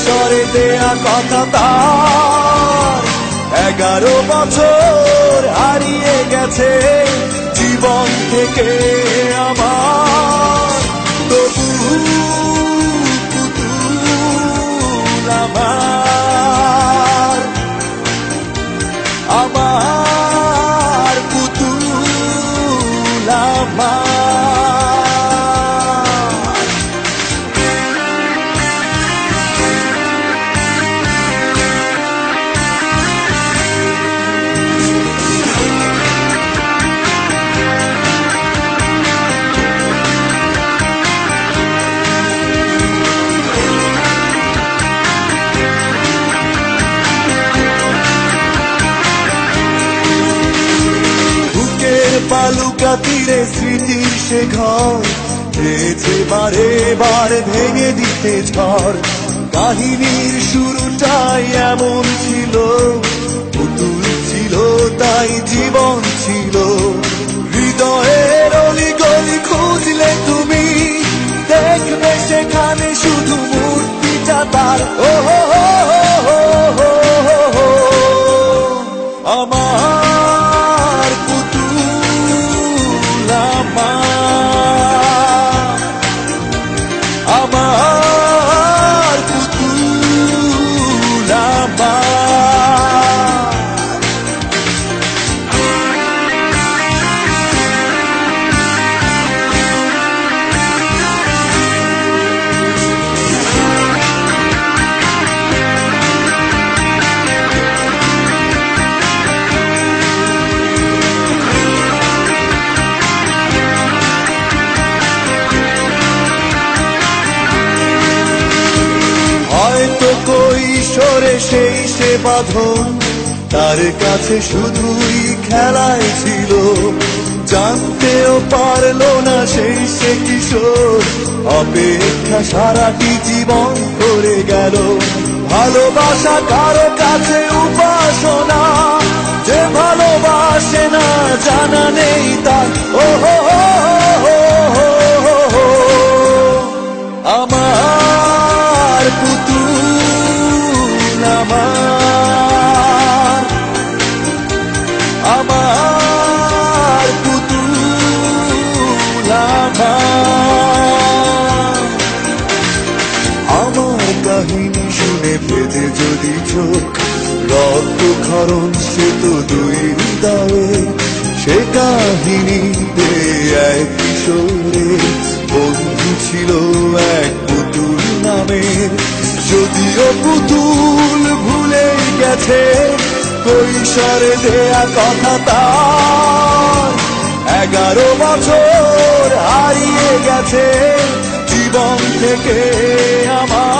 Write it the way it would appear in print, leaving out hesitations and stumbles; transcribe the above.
কৈশোরে দেয়া কথা তার 11 বছর হারিয়ে গেছে জীবন থেকে আমার। তবু পুতুল আমার, আমার পুতুল আমার। বালুকা তীরে স্মৃতির সে ঘর হয়েছে বারে বার ভেঙে দিতে ঝড়। কাহিনীর শুরুটাই এমন ছিল, পুতুল ছিল তাই জীবন ছিল। হৃদয়ের অলিগলি খুঁজলে তুমি দেখবে সেখানে শুধু মূর্তিটা তার। ও আমার পুতুল আমার, আমার পুতুল আমার। হয়তো কৈশোরে সেই সে বাঁধন তার কাছে শুধুই খেলায় ছিল, জানতেও পারলো না সেই সে কিশোর অপেক্ষা সারাটি জীবন করে গেল। ভালোবাসা কারো কাছে উপাসনা, যে ভালোবাসে না জানা নেই তার। ও আমার পুতুল আমার, আমার পুতুল আমার। আমার কাহিনী শুনে ভেজে যদি চোখ, রক্তক্ষরণ সে তো দুই হৃদয়ে। সে কাহিনীতে এক কিশোরে বন্ধু ছিল এক পুতুল নামের। যদিও পুতুল ভুলে গেছে কৈশোরে দেয়া কথা তার, 11 বছর হারিয়ে গেছে জীবন থেকে আমার।